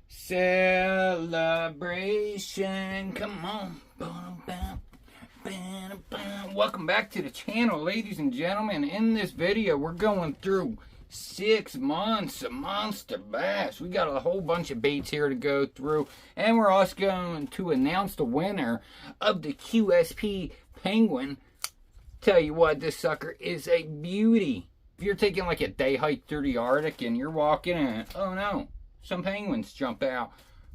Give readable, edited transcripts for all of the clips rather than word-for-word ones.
Celebration, come on. Welcome back to the channel, ladies and gentlemen. In this video, we're going through 6 months of Monsterbass. We got a whole bunch of baits here to go through, and we're also going to announce the winner of the QSP Penguin. Tell you what, this sucker is a beauty. If you're taking like a day hike through the Arctic and you're walking and, oh no, some penguins jump out,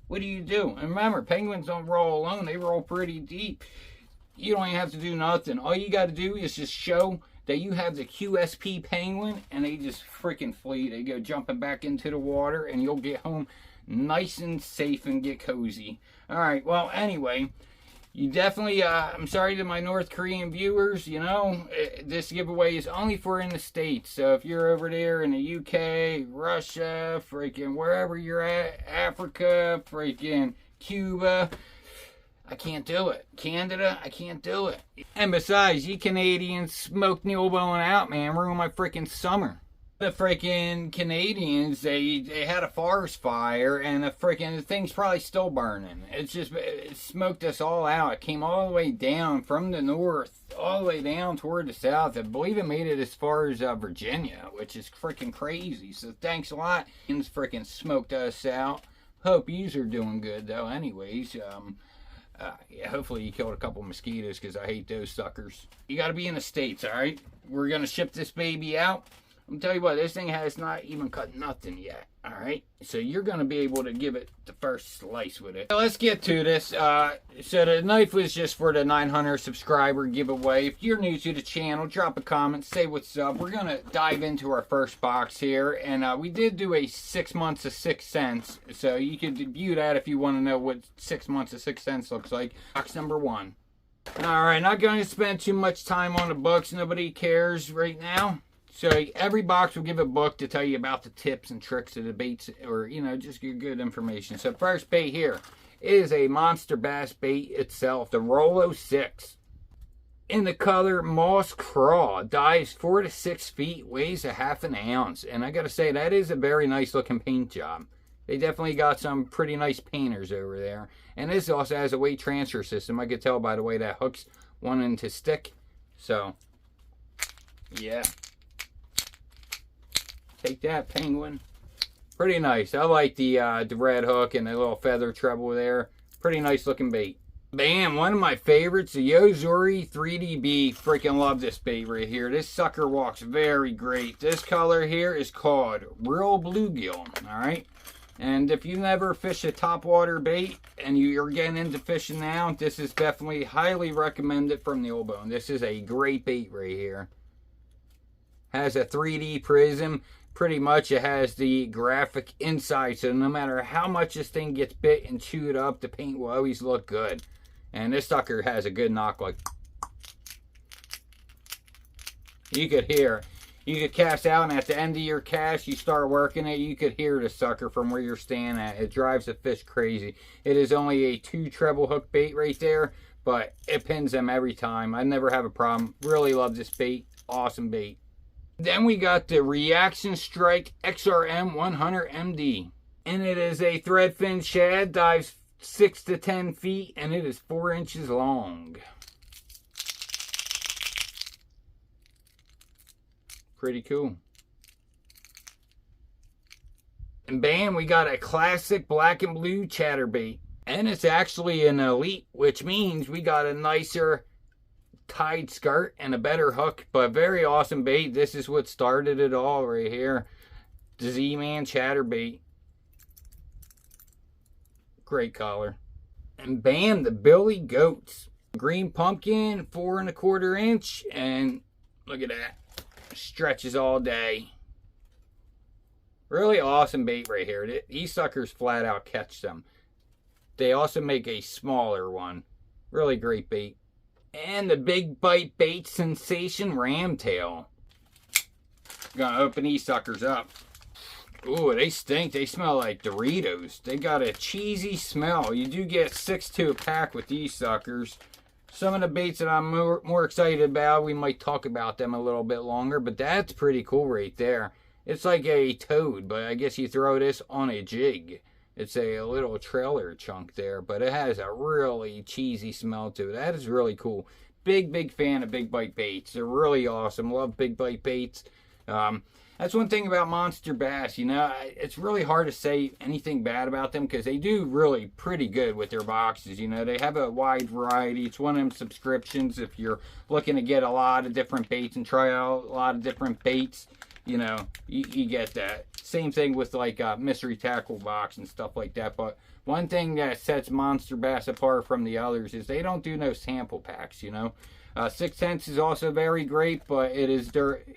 what do? And remember, penguins don't roll alone, they roll pretty deep. You don't even have to do nothing. All you got to do is just show that you have the QSP Penguin, and they just freaking flee. They go jumping back into the water, and you'll get home nice and safe and get cozy. Alright, well, anyway, you definitely, I'm sorry to my North Korean viewers, you know, this giveaway is only for in the States. So if you're over there in the UK, Russia, freaking wherever you're at, Africa, freaking Cuba, I can't do it. Canada, I can't do it. And besides, you Canadians smoked Neilbone out, man. Ruined my freaking summer. The freaking Canadians, they had a forest fire, and the thing's probably still burning. It smoked us all out. It came all the way down from the north, all the way down toward the south. I believe it made it as far as Virginia, which is freaking crazy. So thanks a lot. It's freaking smoked us out. Hope yous are doing good, though. Anyways, yeah, hopefully you killed a couple mosquitoes, because I hate those suckers. You got to be in the States, all right? We're going to ship this baby out. I'm tell you what, this thing has not even cut nothing yet, all right? So you're going to be able to give it the first slice with it. So let's get to this. So the knife was just for the 900 subscriber giveaway. If you're new to the channel, drop a comment, say what's up. We're going to dive into our first box here. And we did do a 6 months of 6 cents. So you could view that if you want to know what 6 months of 6 cents looks like. Box number 1. All right, not going to spend too much time on the books. Nobody cares right now. So every box will give a book to tell you about the tips and tricks of the baits, or, you know, just get good information. So first bait here is a Monsterbass bait itself, the Rolo 6. In the color Moss Craw, dives 4 to 6 feet, weighs a ½ an ounce. And I got to say, that is a very nice looking paint job. They definitely got some pretty nice painters over there. And this also has a weight transfer system. I could tell by the way that hook's wanting to stick. So, yeah. Take that, Penguin. Pretty nice. I like the red hook and the little feather treble there. Pretty nice looking bait. Bam, one of my favorites, the Yozuri 3DB. Freaking love this bait right here. This sucker walks very great. This color here is called Real Bluegill, alright? And if you never fished a topwater bait and you're getting into fishing now, this is definitely highly recommended from Neilbone. This is a great bait right here. Has a 3D prism. Pretty much it has the graphic inside, so no matter how much this thing gets bit and chewed up, the paint will always look good. And this sucker has a good knock, like you could hear. You could cast out, and at the end of your cast, you start working it, you could hear the sucker from where you're standing at. It drives the fish crazy. It is only a 2 treble hook bait right there, but it pins them every time. I never have a problem. Really love this bait. Awesome bait. Then we got the Reaction Strike XRM 100 MD. And it is a threadfin shad, dives 6 to 10 feet, and it is 4 inches long. Pretty cool. And bam, we got a classic black and blue chatterbait. And it's actually an elite, which means we got a nicer tied skirt and a better hook, but very awesome bait. This is what started it all right here. The Z-Man chatterbait. Great color. And bam, the Billy Goats. Green pumpkin, 4 1/4 inch, and look at that. Stretches all day. Really awesome bait right here. These suckers flat out catch them. They also make a smaller one. Really great bait. And the Big Bite Bait Sensation Ramtail. Gonna open these suckers up. Ooh, they stink. They smell like Doritos. They got a cheesy smell. You do get 6 to a pack with these suckers. Some of the baits that I'm more excited about, we might talk about them a little bit longer, but that's pretty cool right there. It's like a toad, but I guess you throw this on a jig. It's a little trailer chunk there, but it has a really cheesy smell to it. That is really cool. Big fan of big bite baits. They're really awesome. Love big bite baits. That's one thing about Monsterbass. You know, it's really hard to say anything bad about them because they do really pretty good with their boxes. You know, they have a wide variety. It's one of them subscriptions if you're looking to get a lot of different baits and try out a lot of different baits. You know, you get that. Same thing with like mystery tackle box and stuff like that. But one thing that sets Monsterbass apart from the others is they don't do no sample packs, you know. 6 cents is also very great, but it is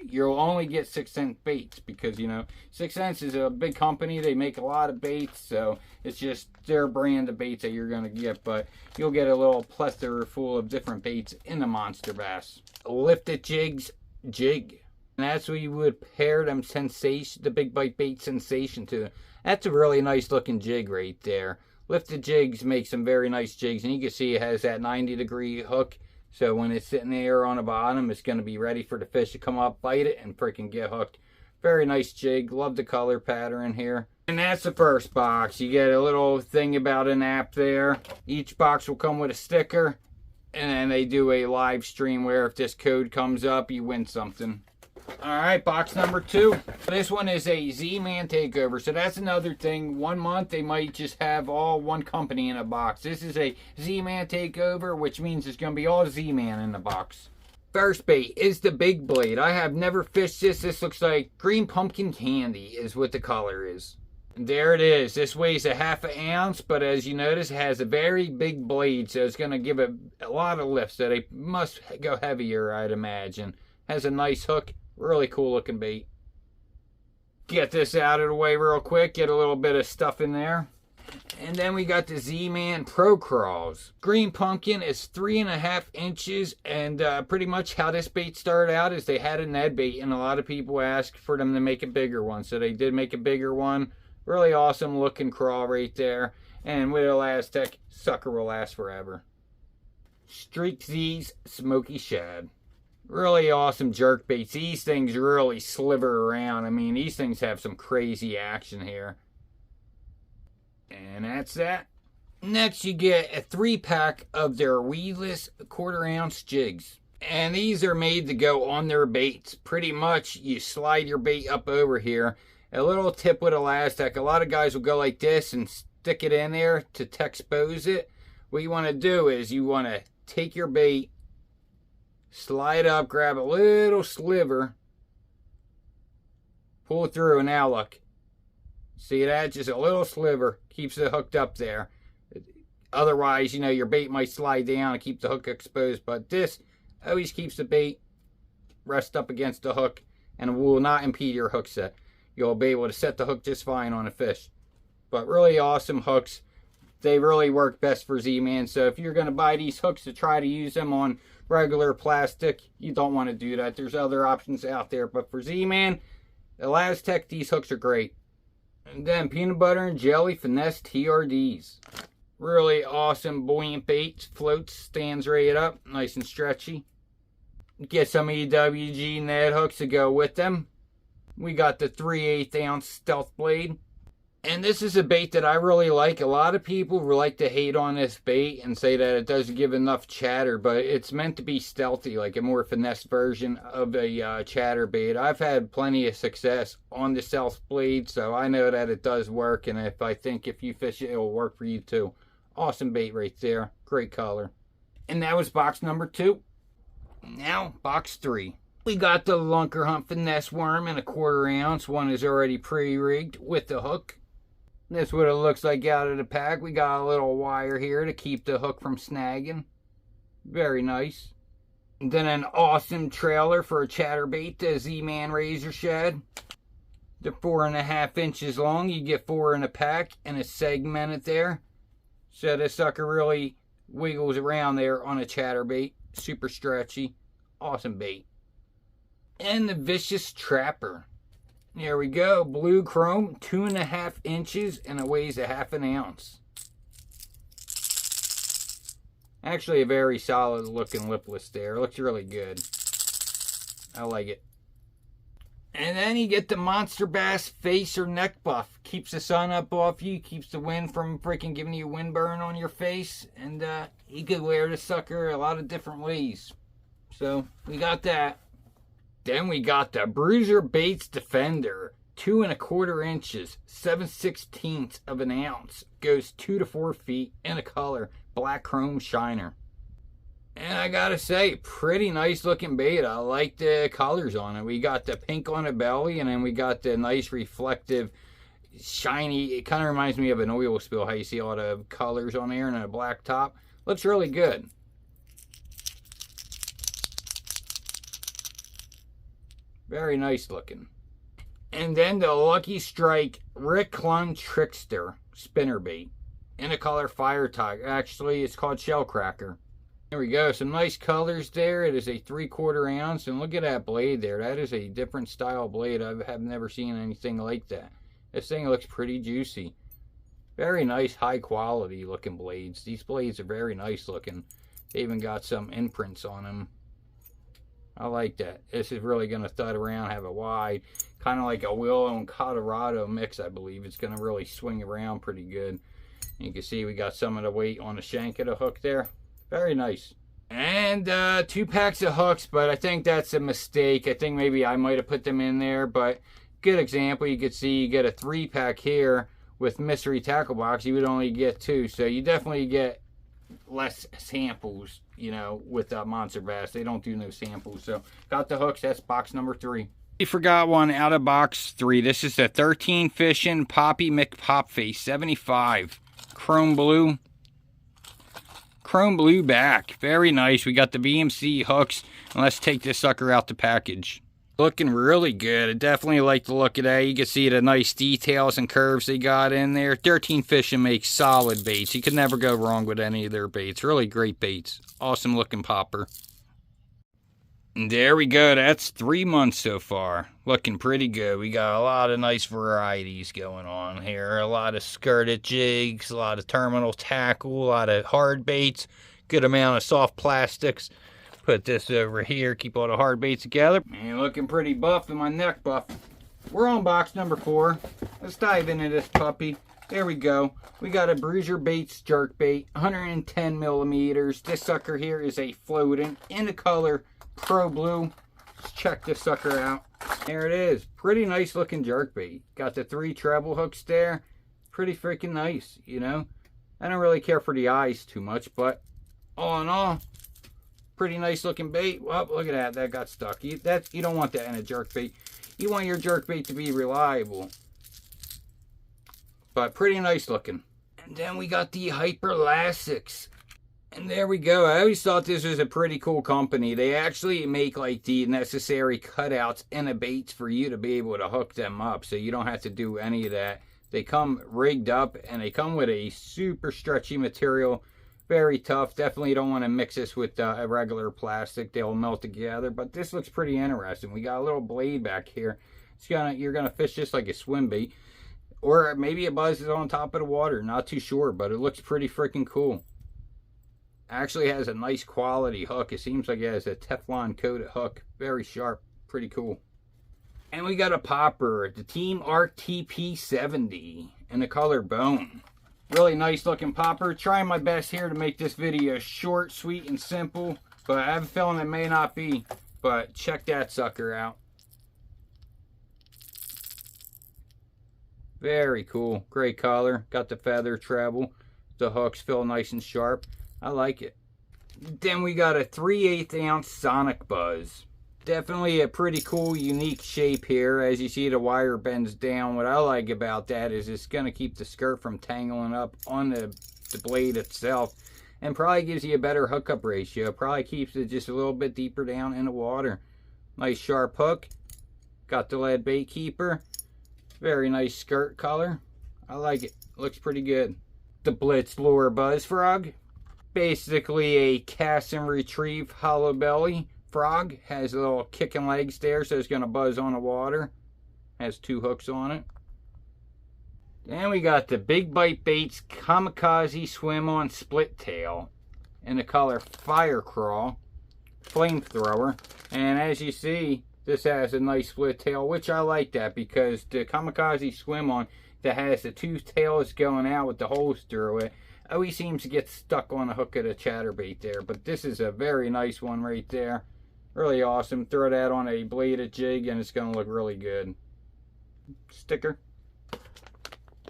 you'll only get 6 cent baits because, you know, 6 cents is a big company. They make a lot of baits, so it's just their brand of baits that you're going to get. But you'll get a little plethora full of different baits in the Monsterbass. Lifted jigs, jig. And that's what you would pair them the big bite bait sensation to. That's a really nice looking jig right there. Lifted jigs make some very nice jigs, and you can see it has that 90-degree hook. So when it's sitting there on the bottom, it's going to be ready for the fish to come up, bite it, and freaking get hooked. Very nice jig. Love the color pattern here. And that's the first box. You get a little thing about an app there. Each box will come with a sticker, and then they do a live stream where if this code comes up, you win something. Alright, box number 2. This one is a Z-Man takeover. So that's another thing. 1 month they might just have all one company in a box. This is a Z-Man takeover, which means it's going to be all Z-Man in the box. First bait is the big blade. I have never fished this. This looks like green pumpkin candy is what the color is. There it is. This weighs a half an ounce, but as you notice, it has a very big blade, so it's going to give it a lot of lift. So they must go heavier, I'd imagine. Has a nice hook. Really cool looking bait. Get this out of the way real quick. Get a little bit of stuff in there. And then we got the Z-Man Pro Crawls. Green pumpkin is 3.5 inches. And pretty much how this bait started out is they had a Ned bait. And a lot of people asked for them to make a bigger one. So they did make a bigger one. Really awesome looking crawl right there. And with Elastec, sucker will last forever. Streak Z's Smoky Shad. Really awesome jerk baits. These things really sliver around. I mean, these things have some crazy action here. And that's that. Next, you get a 3-pack of their weedless 1/4 ounce jigs. And these are made to go on their baits. Pretty much, you slide your bait up over here. A little tip with Elastec. A lot of guys will go like this and stick it in there to expose it. What you want to do is you want to take your bait, slide up, grab a little sliver, pull it through, and now look. See that? Just a little sliver keeps it hooked up there. Otherwise, you know, your bait might slide down and keep the hook exposed, but this always keeps the bait rest up against the hook and will not impede your hook set. You'll be able to set the hook just fine on a fish. But really awesome hooks. They really work best for Z-Man, so if you're going to buy these hooks to try to use them on regular plastic, you don't want to do that. There's other options out there, but for Z-Man, Elastec, these hooks are great. And then peanut butter and jelly finesse TRDs. Really awesome buoyant baits, floats, stands right up, nice and stretchy. Get some EWG Ned hooks to go with them. We got the 3/8 ounce stealth blade. And this is a bait that I really like. A lot of people like to hate on this bait and say that it doesn't give enough chatter, but it's meant to be stealthy, like a more finesse version of a chatter bait. I've had plenty of success on the stealth blade, so I know that it does work, and if you fish it, it'll work for you too. Awesome bait right there. Great color. And that was box number 2. Now, box 3. We got the Lunker Hunt Finesse Worm in a 1/4 ounce. One is already pre-rigged with the hook. This is what it looks like out of the pack. We got a little wire here to keep the hook from snagging. Very nice. And then an awesome trailer for a chatterbait, the Z-Man Razor Shad. They're 4.5 inches long. You get 4 in a pack and it's segmented there. So this sucker really wiggles around there on a chatterbait. Super stretchy. Awesome bait. And the Vicious Trapper. There we go. Blue chrome, 2.5 inches, and it weighs a half an ounce. Actually, a very solid looking lipless there. Looks really good. I like it. And then you get the Monsterbass face or neck buff. Keeps the sun up off you, keeps the wind from freaking giving you windburn on your face. And you could wear the sucker a lot of different ways. So we got that. Then we got the Bruiser Baits Defender. 2 1/4 inches, 7/16 of an ounce. Goes 2 to 4 feet in a color, black chrome shiner. And I gotta say, pretty nice looking bait. I like the colors on it. We got the pink on the belly, and then we got the nice reflective, shiny. It kind of reminds me of an oil spill, how you see all the colors on there and a black top. Looks really good. Very nice looking. And then the Lucky Strike Rick Clun Trickster spinnerbait in the color Fire Tiger. Actually, it's called Shell Cracker. There we go. Some nice colors there. It is a 3/4 ounce. And look at that blade there. That is a different style blade. I have never seen anything like that. This thing looks pretty juicy. Very nice, high quality looking blades. These blades are very nice looking. They even got some imprints on them. I like that. This is really going to thud around, have a wide, kind of like a Willow and Colorado mix, I believe. It's going to really swing around pretty good. You can see we got some of the weight on the shank of the hook there. Very nice. And 2 packs of hooks, but I think that's a mistake. I think maybe I might have put them in there, but good example. You can see you get a 3-pack here with mystery tackle box. You would only get 2, so you definitely get less samples, you know, with Monsterbass. They don't do no samples. So got the hooks. That's box number 3. We forgot one out of box 3. This is the 13 Fishing Poppy McPopface 75 chrome blue back. Very nice. We got the VMC hooks, and let's take this sucker out the package. Looking really good. I definitely like the look of that. You can see the nice details and curves they got in there. 13 Fishing makes solid baits. You can never go wrong with any of their baits. Really great baits. Awesome looking popper. And there we go. That's 3 months so far. Looking pretty good. We got a lot of nice varieties going on here. A lot of skirted jigs, a lot of terminal tackle, a lot of hard baits, good amount of soft plastics. Put this over here, keep all the hard baits together. And looking pretty buff in my neck buff. We're on box number 4. Let's dive into this puppy. There we go. We got a Bruiser Baits jerk bait, 110 millimeters. This sucker here is a floating in the color Pro Blue. Let's check this sucker out. There it is. Pretty nice looking jerk bait. Got the 3 treble hooks there. Pretty freaking nice, you know. I don't really care for the eyes too much, but all in all, pretty nice looking bait. Well, look at that. That got stuck. You don't want that in a jerk bait. You want your jerk bait to be reliable. But pretty nice looking. And then we got the Hyperlastics. And there we go. I always thought this was a pretty cool company. They actually make like the necessary cutouts in the baits for you to be able to hook them up. So you don't have to do any of that. They come rigged up and they come with a super stretchy material. Very tough. Definitely don't want to mix this with a regular plastic. They'll melt together. But this looks pretty interesting. We got a little blade back here. You're gonna fish this like a swim bait. Or maybe it buzzes on top of the water. Not too sure, but it looks pretty freaking cool. Actually has a nice quality hook. It seems like it has a Teflon coated hook. Very sharp. Pretty cool. And we got a popper. The Team Arc TP70 in the color Bone. Really nice looking popper. Trying my best here to make this video short, sweet, and simple. But I have a feeling it may not be. But check that sucker out. Very cool. Great color. Got the feather treble. The hooks feel nice and sharp. I like it. Then we got a 3/8 ounce Sonic Buzz. Definitely a pretty cool, unique shape here. As you see, the wire bends down. What I like about that is it's going to keep the skirt from tangling up on the blade itself. And probably gives you a better hookup ratio. Probably keeps it just a little bit deeper down in the water. Nice sharp hook. Got the lead bait keeper. Very nice skirt color. I like it. Looks pretty good. The Blitz Lure Buzz Frog. Basically a cast and retrieve hollow belly frog. Has little kicking legs there, so it's going to buzz on the water. Has 2 hooks on it. Then we got the Big Bite Baits Kamikaze Swim On Split Tail in the color Fire Crawl Flamethrower. And as you see, This has a nice split tail, which I like that because the Kamikaze swim on that has the two tails going out with the holes through it always seems to get stuck on the hook of the chatterbait there. But this is a very nice one right there. Really awesome. Throw that on a bladed jig and it's going to look really good. Sticker.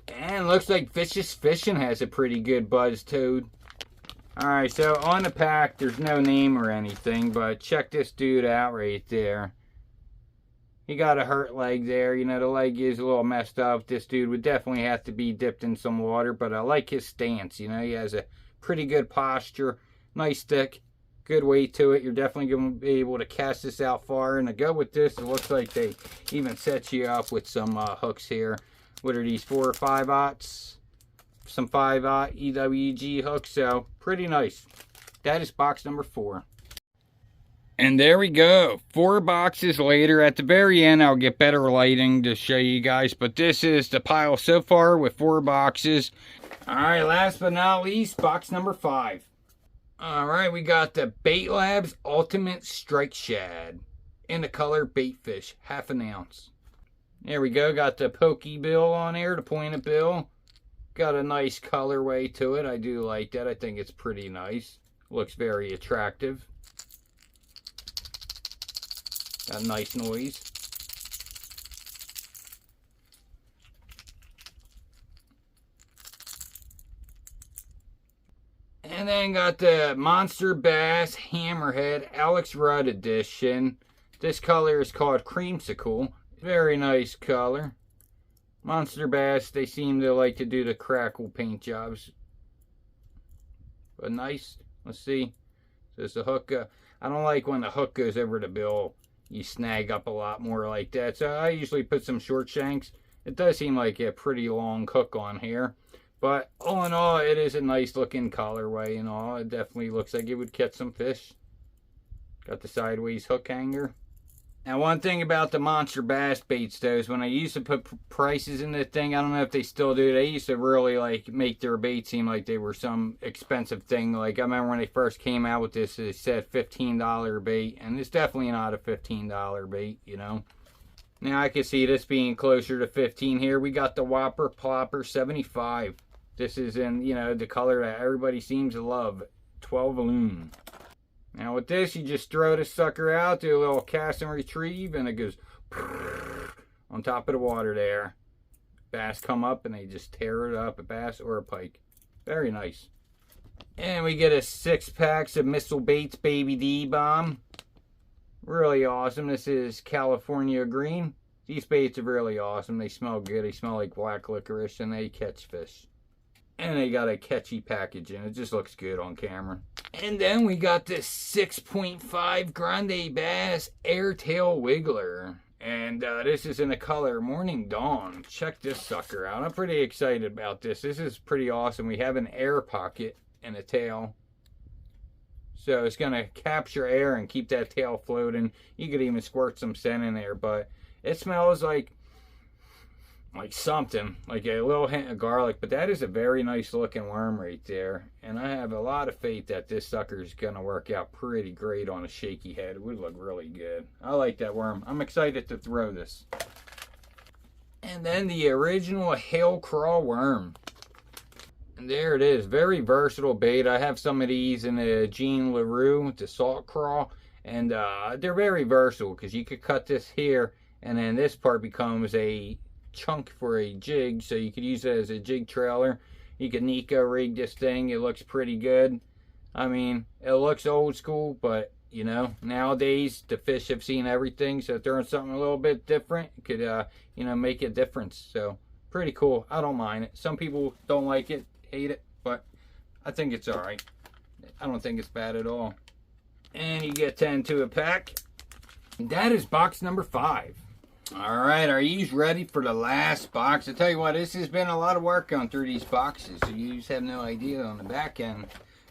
And looks like Vicious Fishing has a pretty good buzz toad. Alright, so on the pack, there's no name or anything, but check this dude out right there. He got a hurt leg there. You know, the leg is a little messed up. This dude would definitely have to be dipped in some water, but I like his stance. You know, he has a pretty good posture. Nice stick. Good weight to it. You're definitely going to be able to cast this out far. And to go with this, it looks like they even set you up with some hooks here. What are these, 4 or 5/0? Some 5/0 EWG hooks. So, pretty nice. That is box number 4. And there we go. 4 boxes later. At the very end, I'll get better lighting to show you guys. But this is the pile so far with 4 boxes. Alright, last but not least, box number 5. Alright, we got the Bait Labs Ultimate Strike Shad. In the color Baitfish, 1/2 ounce. There we go. Got the pokey bill on there, the pointed bill. Got a nice colorway to it. I do like that. I think it's pretty nice. Looks very attractive. Got a nice noise. And then got the Monsterbass Hammerhead Alex Rudd edition. This color is called Creamsicle. Very nice color. Monsterbass, they seem to like to do the crackle paint jobs. But nice. Let's see. There's the hook. I don't like when the hook goes over the bill. You snag up a lot more like that. So I usually put some short shanks. It does seem like a pretty long hook on here. But all in all, it is a nice looking colorway and all. It definitely looks like it would catch some fish. Got the sideways hook hanger. Now one thing about the Monsterbass baits though is when I used to put prices in the thing, I don't know if they still do, they used to really like make their bait seem like they were some expensive thing. Like I remember when they first came out with this, they said $15 bait, and it's definitely not a $15 bait, you know. Now I can see this being closer to 15 here. We got the Whopper Plopper 75. This is in, you know, the color that everybody seems to love, 12 Loon. Now with this, you just throw this sucker out, do a little cast and retrieve, and it goes on top of the water there. Bass come up and they just tear it up, a bass or a pike. Very nice. And we get a 6-pack of Missile Baits Baby D Bomb. Really awesome. This is California Green. These baits are really awesome. They smell good. They smell like black licorice and they catch fish. And they got a catchy packaging. It just looks good on camera. And then we got this 6.5 Grande Bass Airtail Wiggler. And this is in the color Morning Dawn. Check this sucker out. I'm pretty excited about this. This is pretty awesome. We have an air pocket in the tail. So it's going to capture air and keep that tail floating. You could even squirt some scent in there. But it smells like something, like a little hint of garlic. But that is a very nice looking worm right there. And I have a lot of faith that this sucker is going to work out pretty great on a shaky head. It would look really good. I like that worm. I'm excited to throw this. And then the original Hail Crawl worm. And there it is. Very versatile bait. I have some of these in the Jean LaRue, the Salt Crawl. And they're very versatile because you could cut this here. And then this part becomes a chunk for a jig, so you could use it as a jig trailer. You can Nico rig this thing. It looks pretty good. I mean, it looks old school, but you know, nowadays the fish have seen everything, so throwing something a little bit different could you know, make a difference. So pretty cool. I don't mind it. Some people don't like it, hate it, but I think it's all right. I don't think it's bad at all. And you get 10 to a pack. And that is box number 5. Alright, are you ready for the last box? I tell you what, this has been a lot of work going through these boxes, so you just have no idea on the back end.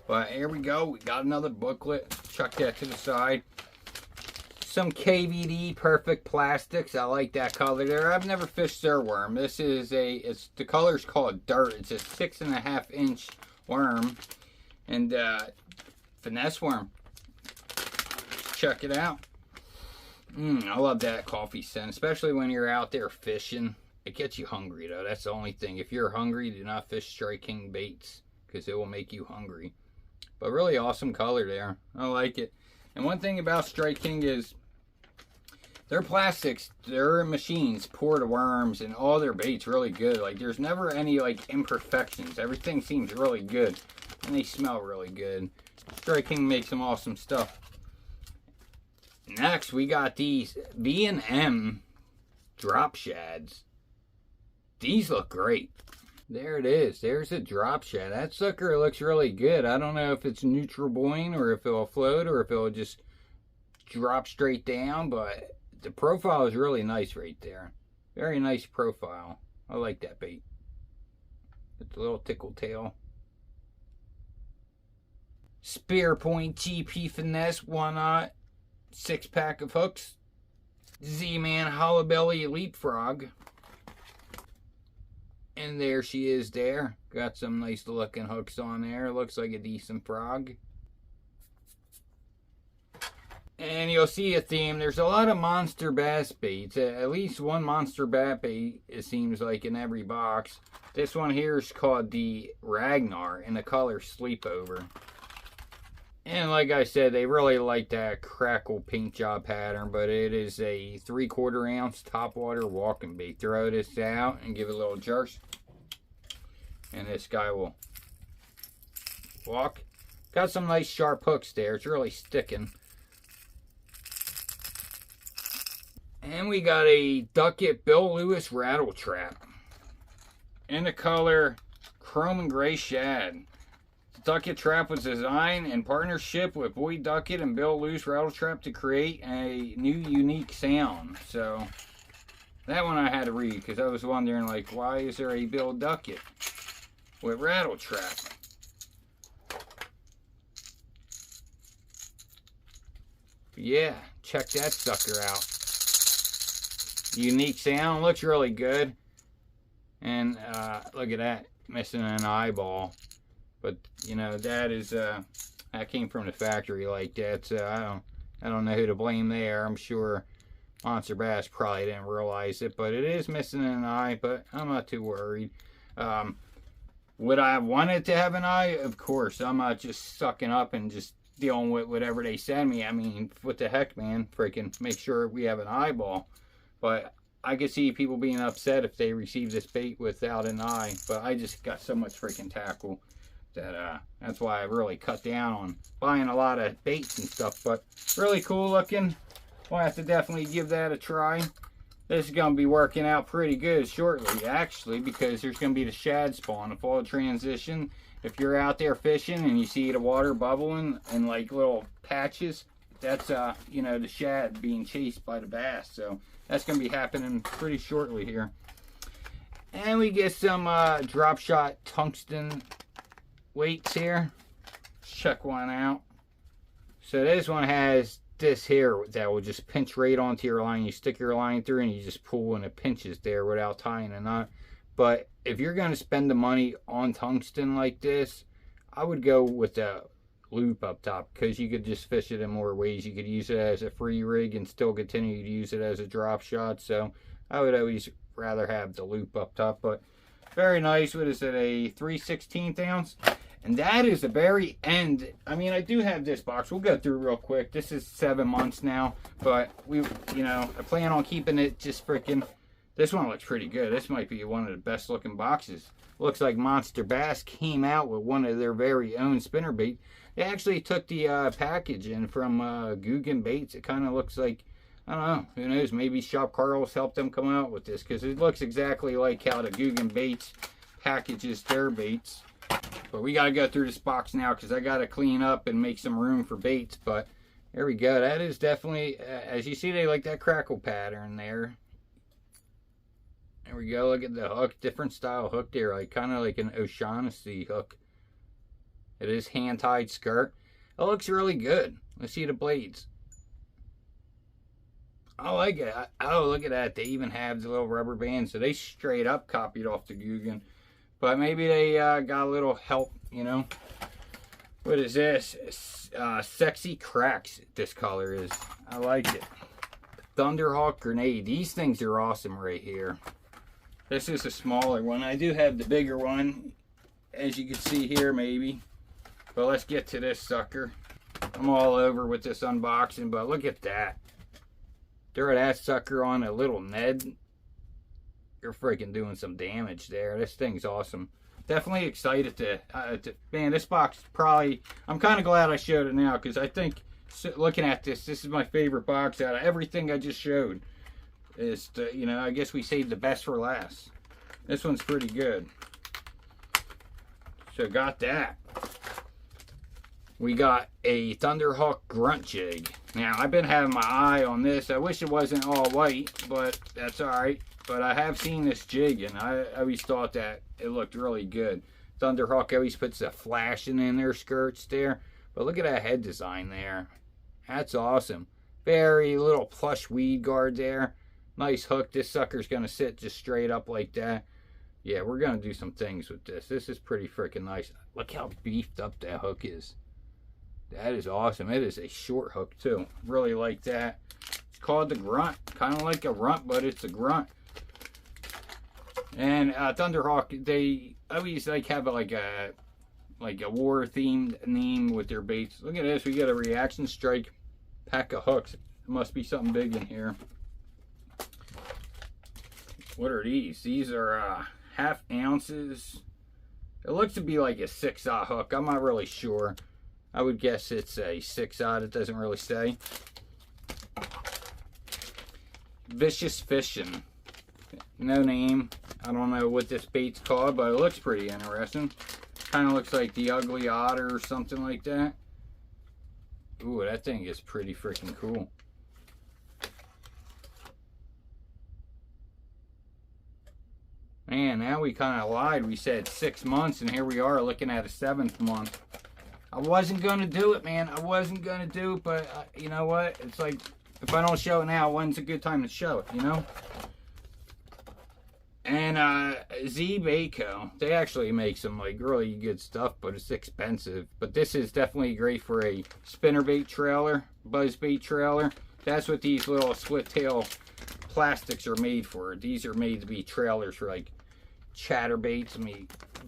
But here we go, we got another booklet. Chuck that to the side. Some KVD Perfect Plastics. I like that color there. I've never fished their worm. This is the color's called Dirt. It's a 6.5 inch worm. And finesse worm. Check it out. I love that coffee scent, especially when you're out there fishing. It gets you hungry, though. That's the only thing. If you're hungry, do not fish Strike King baits, because it will make you hungry. But really awesome color there. I like it. And one thing about Strike King is their plastics, their machines pour the worms, and all their baits really good. Like, there's never any, like, imperfections. Everything seems really good, and they smell really good. Strike King makes some awesome stuff. Next, we got these B&M drop shads. These look great. There it is. There's a drop shad. That sucker looks really good. I don't know if it's neutral buoyant or if it'll float or if it'll just drop straight down, but the profile is really nice right there. Very nice profile. I like that bait. It's a little tickle tail. Spear Point GP Finesse 1/0 6-pack of hooks. Z-Man Hollow Belly Leapfrog. And there she is there. Got some nice looking hooks on there. Looks like a decent frog. And you'll see a theme. There's a lot of Monsterbass baits. At least one Monsterbass bait, it seems like, in every box. This one here is called the Ragnar in the color Sleepover. And like I said, they really like that crackle paint job pattern, but it is a 3/4 ounce topwater walking bait. Throw this out and give it a little jerk, and this guy will walk. Got some nice sharp hooks there. It's really sticking. And we got a Duckett Bill Lewis rattle trap in the color Chrome and Gray Shad. Duckett Trap was designed in partnership with Boyd Duckett and Bill Lewis Rattle Trap to create a new unique sound. So that one I had to read because I was wondering, like, why is there a Bill Duckett with Rattle Trap? But yeah, check that sucker out. Unique sound, looks really good. And look at that, missing an eyeball. But you know, that is that came from the factory like that, so I don't know who to blame there. I'm sure Monsterbass probably didn't realize it, but it is missing an eye, but I'm not too worried. Would I have wanted to have an eye? Of course. I'm not just sucking up and just dealing with whatever they send me. I mean, what the heck, man? Freaking make sure we have an eyeball. But I could see people being upset if they receive this bait without an eye, but I just got so much freaking tackle that that's why I really cut down on buying a lot of baits and stuff. But really cool looking. We'll have to definitely give that a try. This is going to be working out pretty good shortly, actually, because there's going to be the shad spawn, the fall transition. If you're out there fishing and you see the water bubbling in like little patches, that's you know, the shad being chased by the bass. So that's going to be happening pretty shortly here. And we get some drop shot tungsten weights here. Let's check one out. So this one has this here that will just pinch right onto your line. You stick your line through and you just pull and it pinches there without tying a knot. But if you're going to spend the money on tungsten like this, I would go with the loop up top, because you could just fish it in more ways. You could use it as a free rig and still continue to use it as a drop shot. So I would always rather have the loop up top. But very nice. What is it, a 3/16 ounce? And that is the very end. I mean, I do have this box. We'll go through real quick. This is 7 months now, but we, you know, I plan on keeping it just freaking. This one looks pretty good. This might be one of the best looking boxes. Looks like Monsterbass came out with one of their very own spinnerbait. They actually took the package in from Guggen Baits. It kind of looks like, I don't know, who knows, maybe Shop Carlos helped them come out with this, because it looks exactly like how the Guggen Baits packages their baits. But we got to go through this box now, because I got to clean up and make some room for baits. But there we go. That is definitely, as you see, they like that crackle pattern there. There we go. Look at the hook. Different style hook there. Like kind of like an O'Shaughnessy hook. It is hand-tied skirt. It looks really good. Let's see the blades. I like it. Oh, look at that. They even have the little rubber band. So they straight up copied off the Guggen. But maybe they got a little help, you know. What is this? Sexy Cracks, this color is. I like it. Thunderhawk grenade. These things are awesome right here. This is a smaller one. I do have the bigger one, as you can see here maybe. But let's get to this sucker. I'm all over with this unboxing, but look at that. Throw that sucker on a little Ned. You're freaking doing some damage there. This thing's awesome. Definitely excited to man, this box probably, I'm kind of glad I showed it now, because I think, looking at this is my favorite box out of everything I just showed. Is to, you know, I guess we saved the best for last. This one's pretty good. So got that. We got a Thunderhawk grunt jig. Now, I've been having my eye on this. I wish it wasn't all white, but that's alright. But I have seen this jig, and I always thought that it looked really good. Thunderhawk always puts a flashing in their skirts there. But look at that head design there. That's awesome. Very little plush weed guard there. Nice hook. This sucker's going to sit just straight up like that. Yeah, we're going to do some things with this. This is pretty freaking nice. Look how beefed up that hook is. That is awesome. It is a short hook too. Really like that. It's called the grunt. Kind of like a runt, but it's a grunt. And Thunderhawk, they always like have like a war themed name with their baits. Look at this. We got a reaction strike pack of hooks. There must be something big in here. What are these? These are half ounces. It looks to be like a 6/0 hook. I'm not really sure. I would guess it's a 6/0. It doesn't really say. Vicious Fishing. No name. I don't know what this bait's called, but it looks pretty interesting. Kind of looks like the Ugly Otter or something like that. Ooh, that thing is pretty freaking cool. Man, now we kind of lied. We said 6 months, and here we are looking at a 7th month. I wasn't going to do it, man. I wasn't going to do it, but you know what? It's like, if I don't show it now, when's a good time to show it, you know? And Z-Baco, they actually make some like really good stuff, but it's expensive. But this is definitely great for a spinnerbait trailer, buzzbait trailer. That's what these little split tail plastics are made for. These are made to be trailers for like chatterbaits,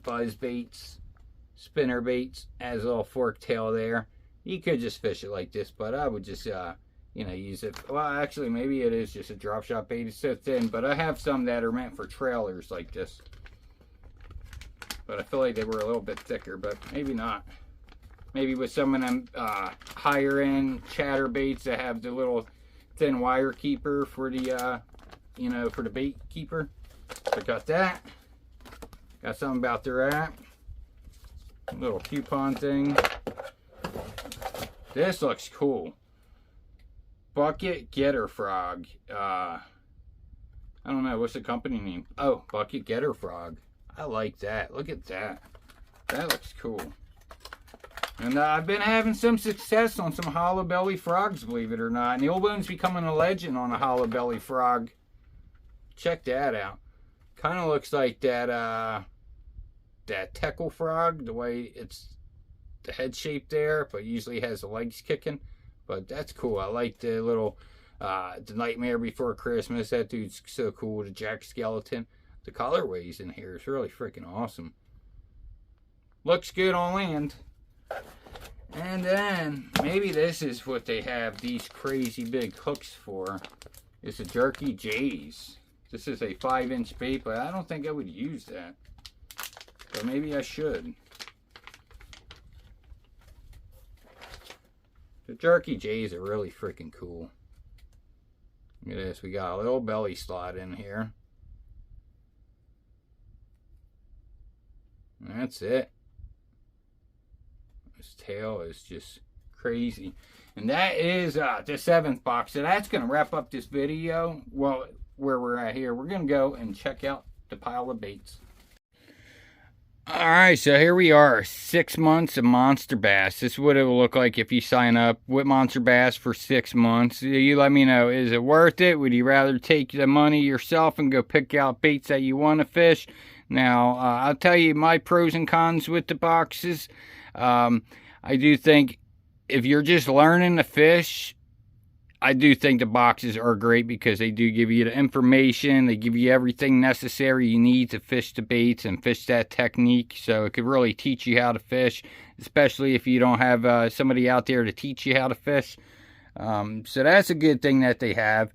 buzzbaits, spinnerbaits. Has a little fork tail there. You could just fish it like this, but I would just you know, use it. Well, actually, maybe it is just a drop shot bait. It's so thin, but I have some that are meant for trailers like this. But I feel like they were a little bit thicker, but maybe not. Maybe with some of them higher end chatterbaits that have the little thin wire keeper for the, you know, for the bait keeper. So got that. Got something about their app. Little coupon thing. This looks cool. Bucket Getter Frog. I don't know, what's the company name? Oh, Bucket Getter Frog. I like that. Look at that. That looks cool. And I've been having some success on some hollow belly frogs, believe it or not. Neilbone's becoming a legend on a hollow belly frog. Check that out. Kind of looks like that that takeover frog, the way it's the head shape there, but usually has the legs kicking. But that's cool. I like the little, the Nightmare Before Christmas. That dude's so cool. The Jack Skeleton. The colorways in here is really freaking awesome. Looks good on land. And then, maybe this is what they have these crazy big hooks for. It's a Jerky J's. This is a 5-inch bait, but I don't think I would use that. But maybe I should. The Jerky J's are really freaking cool. Look at this. We got a little belly slot in here. And that's it. This tail is just crazy. And that is the 7th box. So that's going to wrap up this video. Well, where we're at here. We're going to go and check out the pile of baits. Alright, so here we are, 6 months of Monsterbass. This is what it will look like if you sign up with Monsterbass for 6 months. You let me know, is it worth it? Would you rather take the money yourself and go pick out baits that you want to fish? Now, I'll tell you my pros and cons with the boxes. I do think if you're just learning to fish, I do think the boxes are great because they do give you the information. They give you everything necessary you need to fish the baits and fish that technique. So it could really teach you how to fish, especially if you don't have somebody out there to teach you how to fish. So that's a good thing that they have.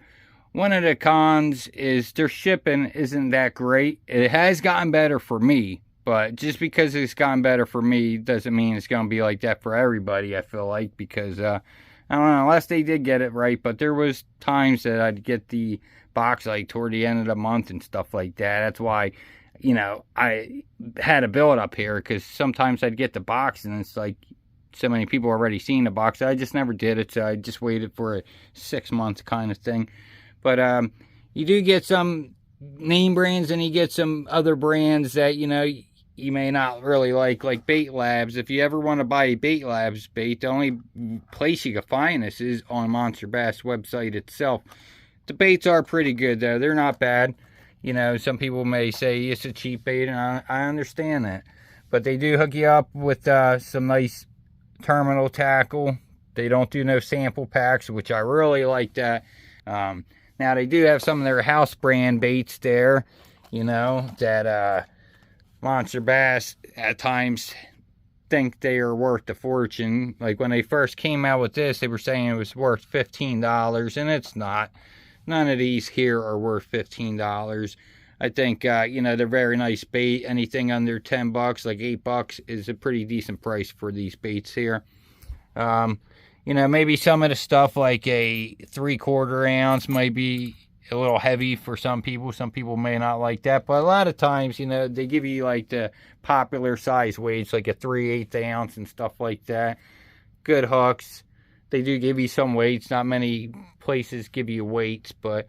One of the cons is their shipping isn't that great. It has gotten better for me, but just because it's gotten better for me doesn't mean it's going to be like that for everybody, I feel like, because I don't know, unless they did get it right, but there was times that I'd get the box like toward the end of the month and stuff like that. That's why, you know, I had a build up here, because sometimes I'd get the box and it's like so many people already seen the box. I just never did it, so I just waited for a 6 month kind of thing. But you do get some name brands, and you get some other brands that, you know, you may not really like Bait Labs. If you ever want to buy a Bait Labs bait, the only place you can find this is on Monsterbass website itself. The baits are pretty good, though. They're not bad. You know, some people may say it's a cheap bait, and I understand that. But they do hook you up with some nice terminal tackle. They don't do no sample packs, which I really like that. Now, they do have some of their house brand baits there, you know, that Monsterbass at times think they are worth a fortune. Like when they first came out with this, they were saying it was worth $15, and it's not. None of these here are worth $15. I think, you know, they're very nice bait. Anything under 10 bucks, like $8, is a pretty decent price for these baits here. You know, maybe some of the stuff like a 3/4 ounce might be a little heavy for some people. Some people may not like that. But a lot of times, you know, they give you like the popular size weights, like a 3/8 ounce and stuff like that. Good hooks. They do give you some weights. Not many places give you weights, but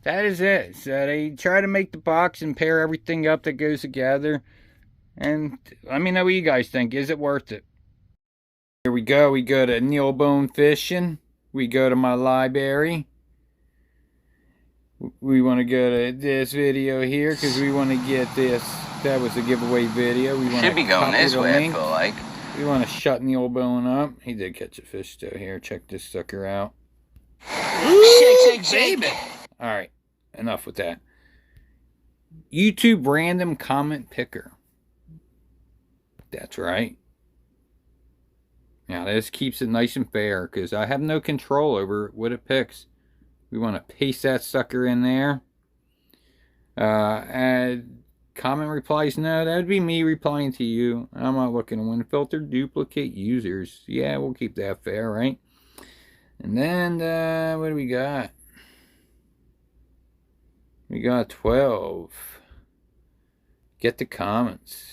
that is it. So they try to make the box and pair everything up that goes together. And let me know what you guys think. Is it worth it? Here we go. We go to Neilbonefishing. We go to my library. We want to go to this video here because we want to get this. That was a giveaway video. We want should be going this way, I feel like. We want to shut Neilbone up. He did catch a fish though. Here, check this sucker out. Shake, shake, baby. Alright, enough with that. YouTube random comment picker. That's right. Now this keeps it nice and fair because I have no control over what it picks. We want to paste that sucker in there. Add comment replies. No, that would be me replying to you. I'm not looking to win. Filter duplicate users. Yeah, we'll keep that fair, right? And then, what do we got? We got 12. Get the comments.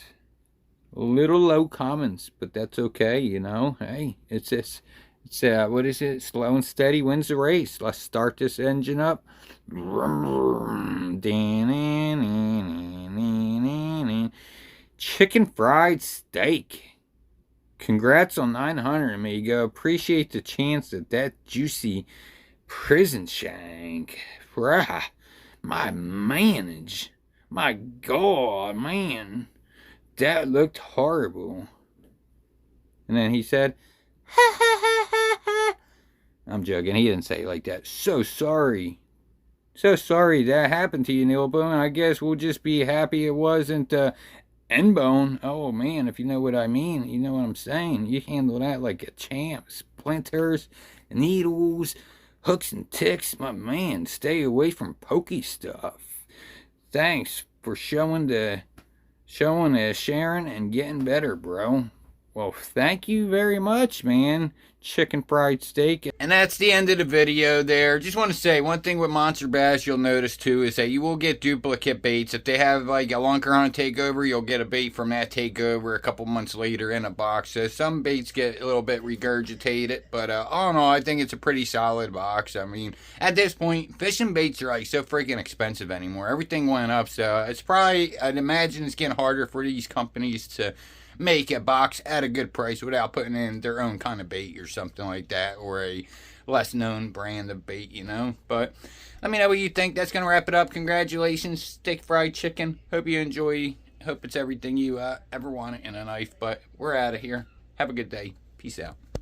A little low comments, but that's okay, you know. Hey, it's this. It's what is it? Slow and steady wins the race. Let's start this engine up. Chicken fried steak. Congrats on 900, amigo. Appreciate the chance at that juicy prison shank. My manage. My God, man. That looked horrible. And then he said, ha ha ha ha ha. I'm joking. He didn't say it like that. So sorry. So sorry that happened to you, Neilbone. I guess we'll just be happy it wasn't N-bone. Oh, man, if you know what I mean. You know what I'm saying. You handle that like a champ. Splinters, needles, hooks and ticks. My man, stay away from pokey stuff. Thanks for showing sharing and getting better, bro. Well, thank you very much, man. Chicken fried steak. And that's the end of the video there. Just want to say one thing with Monsterbass you'll notice too is that you will get duplicate baits. If they have like a lunker on a takeover, you'll get a bait from that takeover a couple months later in a box. So some baits get a little bit regurgitated, but all in all, I think it's a pretty solid box. I mean, at this point, fishing baits are like so freaking expensive anymore. Everything went up, so it's probably, I'd imagine it's getting harder for these companies to make a box at a good price without putting in their own kind of bait or something like that, or a less known brand of bait, you know. But let me know what you think. That's gonna wrap it up. Congratulations, steak fried chicken. Hope you enjoy. Hope it's everything you ever wanted in a knife. But we're out of here. Have a good day. Peace out.